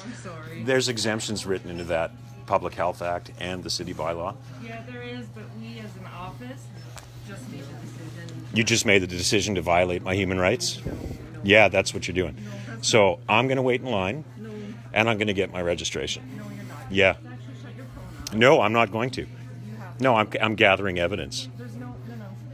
I'm sorry. There's exemptions written into that Public Health Act and the city bylaw. Yeah, there is, but we as an office just made the decision. You just made the decision to violate my human rights? No. Yeah, that's what you're doing. No, that's So I'm going to wait in line, No, and I'm going to get my registration. no, you're not. Yeah. Actually, shut your phone off. No, I'm not going to. You have to. No, I'm gathering evidence. There's no.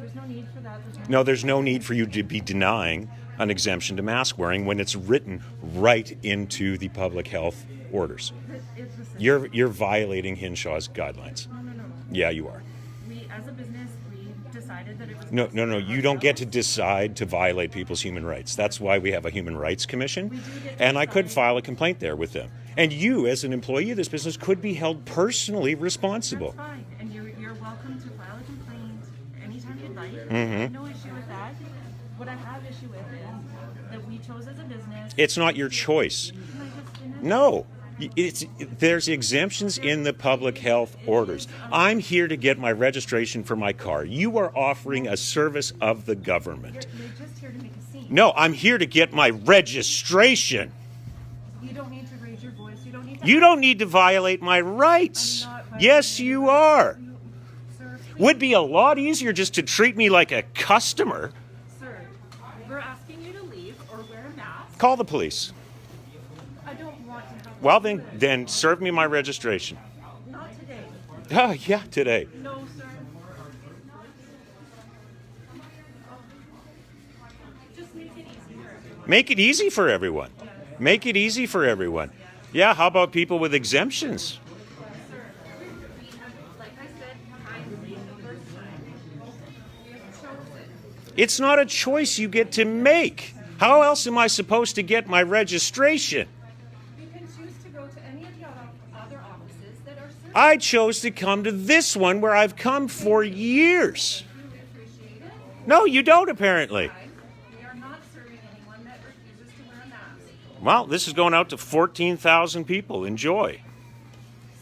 There's no need for that. No, there's no need for you to be denying an exemption to mask wearing when it's written right into the public health orders. It's the same. You're violating Hinshaw's guidelines. No. Yeah, you are. We, as a business, we decided that it was. No. You don't get to decide to violate people's human rights. That's why we have a human rights commission. We do get to And I could decide. file a complaint there with them. And you, as an employee of this business, could be held personally responsible. That's fine, and you're welcome to file a complaint anytime you'd like. Mm-hmm. I have no issue with that. What I have issue with is that we chose as a business. It's not your choice. Can I just finish? No. There's exemptions in the public health orders. I'm here to get my registration for my car. You are offering a service of the government. You're just here to make a scene. No, I'm here to get my registration. You don't need to raise your voice. You don't need to. You don't need to violate my rights. I'm not Yes, violating you your are. rights. Sir, please. Would be a lot easier just to treat me like a customer. Sir, we're asking you to leave or wear a mask. Call the police. I don't want to have. Well, then serve me my registration. Not today. Oh, yeah, today. No, sir. Just make it easier. Make it easy for everyone. Make it easy for everyone. Yeah, how about people with exemptions? Sir, like I said, kindly the first time, you have chosen. It's not a choice you get to make. How else am I supposed to get my registration? You can choose to go to any of the other offices that are serving. I chose to come to this one where I've come for years. We appreciate it. No, you don't, apparently. We are not serving anyone that refuses to wear a mask. Well, this is going out to 14,000 people. Enjoy.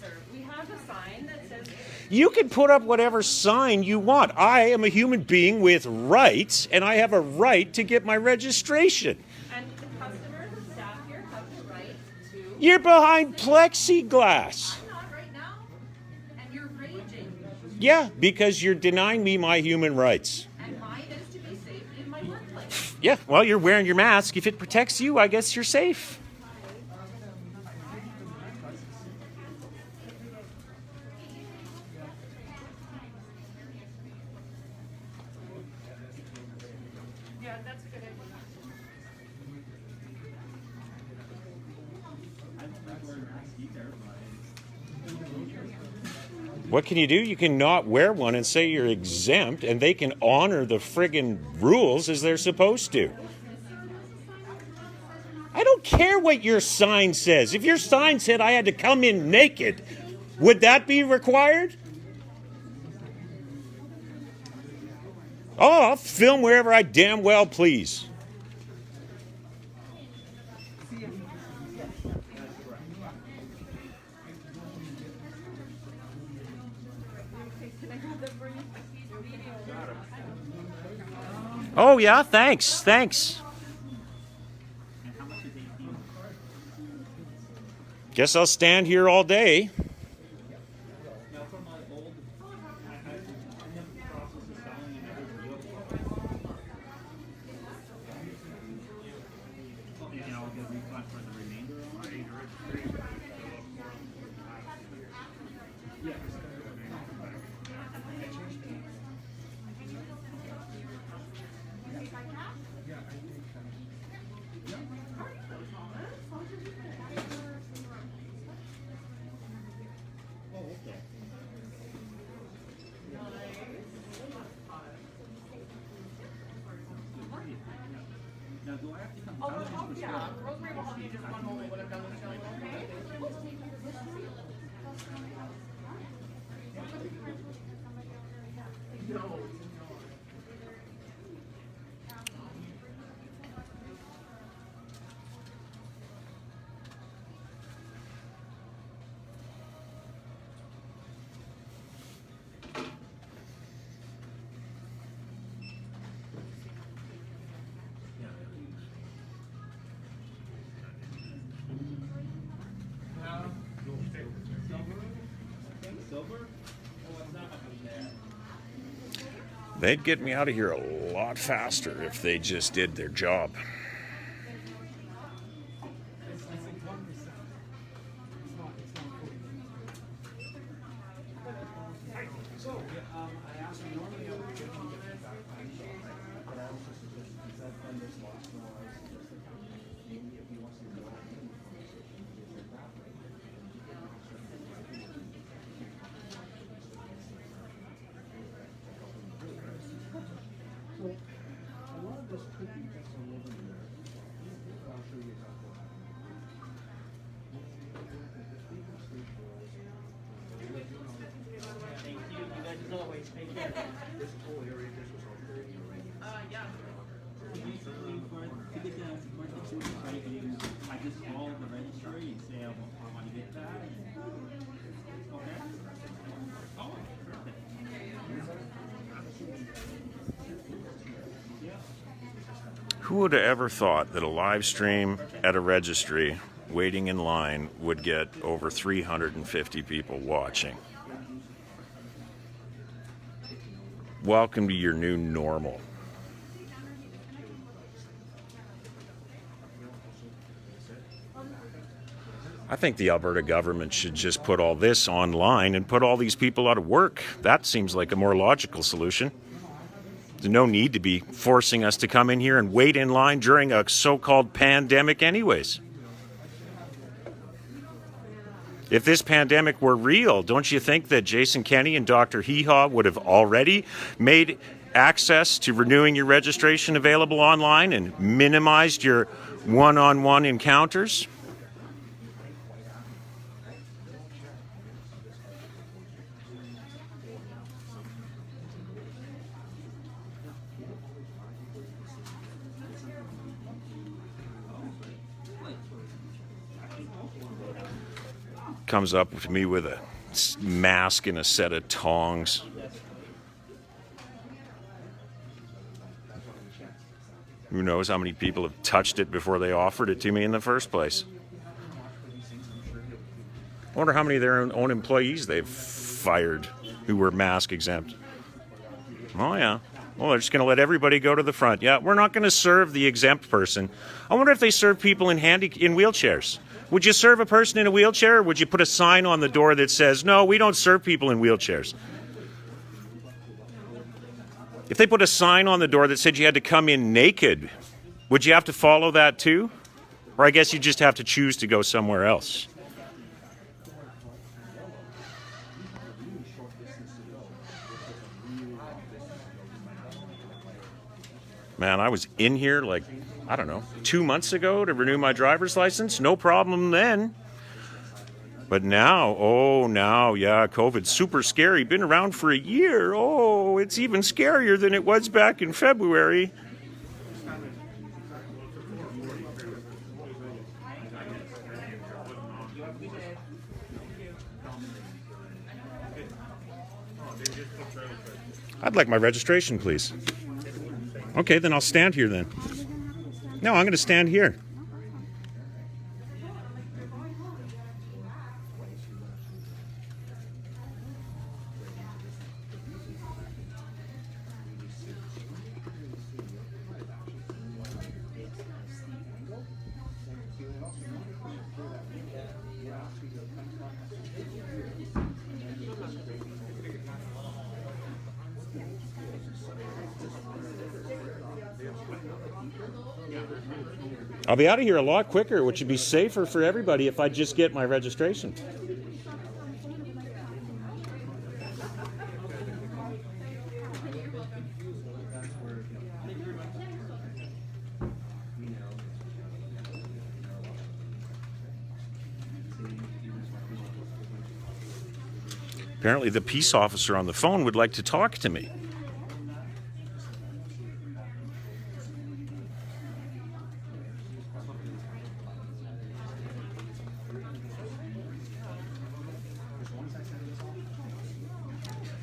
Sir, we have a sign that says You can put up whatever sign you want. I am a human being with rights, and I have a right to get my registration. and the customers and staff here have the right to. You're behind plexiglass. I'm not right now, and you're raging. Yeah, because you're denying me my human rights. And mine is to be safe in my workplace. Yeah, well, you're wearing your mask. If it protects you, I guess you're safe. Yeah, that's a good idea. What can you do? You can not wear one and say you're exempt, and they can honor the friggin' rules as they're supposed to. I don't care what your sign says. If your sign said I had to come in naked, would that be required? Oh, I'll film wherever I damn well please. Can I have that for you? Oh, yeah, thanks. Guess I'll stand here all day. Yeah, Rosemary will help you just one moment when I'm done with filming, okay? No. They'd get me out of here a lot faster if they just did their job. I just call the registry and say I want to get that. Okay. Oh, perfect. Who would have ever thought that a live stream at a registry waiting in line would get over 350 people watching? Welcome to your new normal. I think the Alberta government should just put all this online and put all these people out of work. That seems like a more logical solution. There's no need to be forcing us to come in here and wait in line during a so-called pandemic anyways. If this pandemic were real, don't you think that Jason Kenney and Dr. Heehaw would have already made access to renewing your registration available online and minimized your one-on-one encounters? Comes up to me with a mask and a set of tongs. Who knows how many people have touched it before they offered it to me in the first place? I wonder how many of their own employees they've fired who were mask exempt. Oh, yeah. Well, they're just going to let everybody go to the front. Yeah, we're not going to serve the exempt person. I wonder if they serve people in wheelchairs. Would you serve a person in a wheelchair, or would you put a sign on the door that says, no, we don't serve people in wheelchairs? If they put a sign on the door that said you had to come in naked, would you have to follow that too? Or I guess you just have to choose to go somewhere else. Man, I was in here like, I don't know, 2 months ago to renew my driver's license. No problem then. But now, yeah, COVID's super scary. Been around for a year. Oh, it's even scarier than it was back in February. I'd like my registration, please. Okay, then I'll stand here then. No, I'm going to stand here. I'll be out of here a lot quicker, which would be safer for everybody if I just get my registration. Apparently the peace officer on the phone would like to talk to me.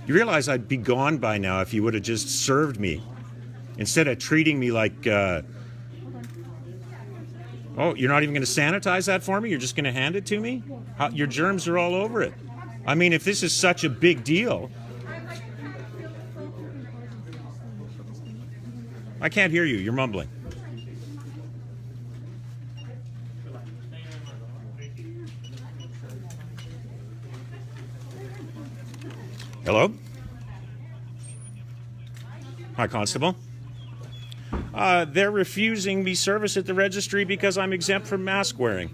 You realize I'd be gone by now if you would have just served me instead of treating me like, oh, you're not even going to sanitize that for me? You're just going to hand it to me? Your germs are all over it. I mean, if this is such a big deal, I can't hear you. You're mumbling. Hello? Hi, Constable. They're refusing me service at the registry because I'm exempt from mask wearing.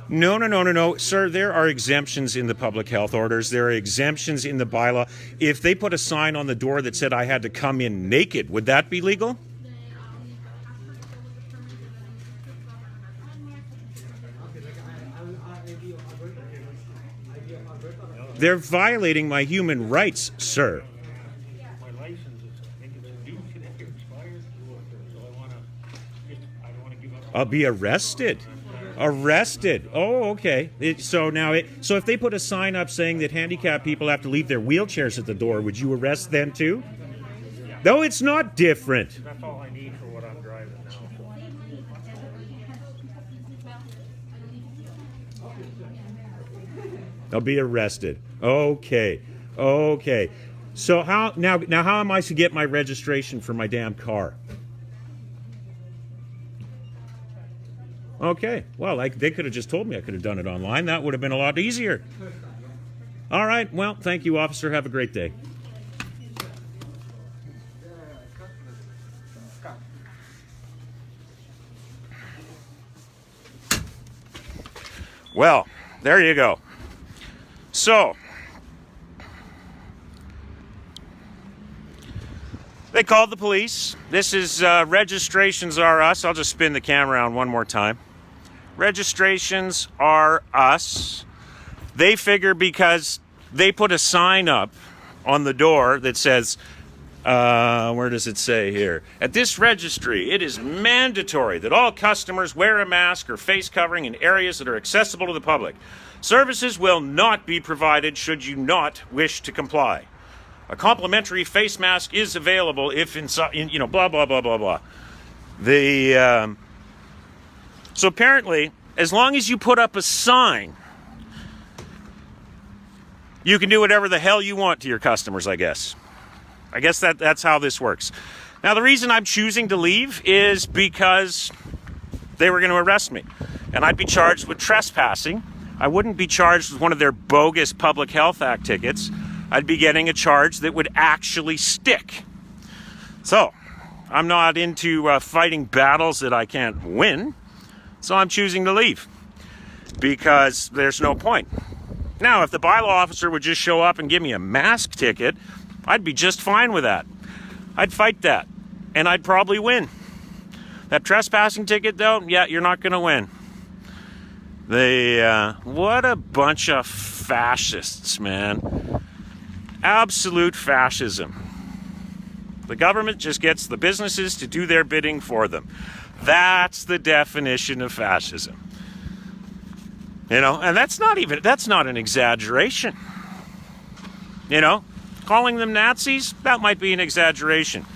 No. Sir, there are exemptions in the public health orders. There are exemptions in the bylaw. If they put a sign on the door that said I had to come in naked, would that be legal? They're violating my human rights, sir. My license is due today or expired, so I don't want to give up. I'll be arrested. Arrested. Oh, okay. So if they put a sign up saying that handicapped people have to leave their wheelchairs at the door, would you arrest them too? No, it's not different. That's all I need for what I'm driving now. I'll be arrested. Okay. So how am I to get my registration for my damn car? Okay. Well, they could have just told me I could have done it online. That would have been a lot easier. All right. Well, thank you, officer. Have a great day. Well, there you go. So, they called the police. This is Registrations Are Us. I'll just spin the camera around one more time. Registrations Are Us. They figure because they put a sign up on the door that says, where does it say here? At this registry, it is mandatory that all customers wear a mask or face covering in areas that are accessible to the public. Services will not be provided should you not wish to comply. A complimentary face mask is available if blah, blah, blah, blah, blah. So apparently, as long as you put up a sign, you can do whatever the hell you want to your customers, I guess. I guess that's how this works. Now, the reason I'm choosing to leave is because they were going to arrest me. And I'd be charged with trespassing. I wouldn't be charged with one of their bogus Public Health Act tickets. I'd be getting a charge that would actually stick. So, I'm not into fighting battles that I can't win. So I'm choosing to leave. Because there's no point. Now, if the bylaw officer would just show up and give me a mask ticket, I'd be just fine with that. I'd fight that. And I'd probably win. That trespassing ticket, though, yeah, you're not going to win. What a bunch of fascists, man. Absolute fascism. The government just gets the businesses to do their bidding for them. That's the definition of fascism. And that's not an exaggeration. Calling them Nazis, that might be an exaggeration.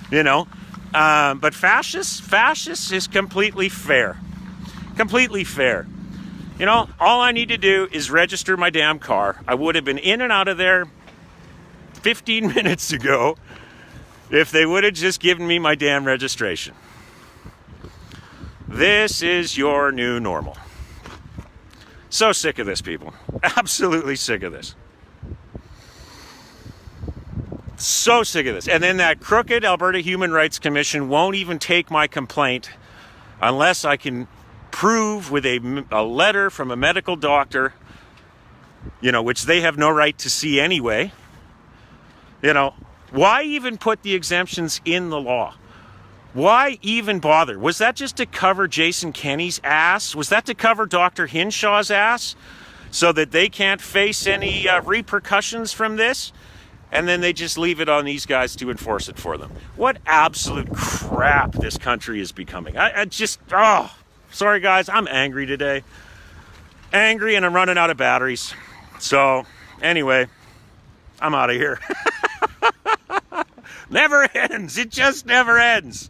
But fascist is completely fair. Completely fair. All I need to do is register my damn car. I would have been in and out of there 15 minutes ago if they would have just given me my damn registration. This is your new normal. So sick of this, people. Absolutely sick of this. So sick of this. And then that crooked Alberta Human Rights Commission won't even take my complaint unless I can prove with a letter from a medical doctor, which they have no right to see anyway. Why even put the exemptions in the law? Why even bother? Was that just to cover Jason Kenney's ass? Was that to cover Dr. Hinshaw's ass so that they can't face any repercussions from this? And then they just leave it on these guys to enforce it for them. What absolute crap this country is becoming. Sorry guys, I'm angry today. Angry and I'm running out of batteries. So, anyway, I'm out of here. Never ends. It just never ends.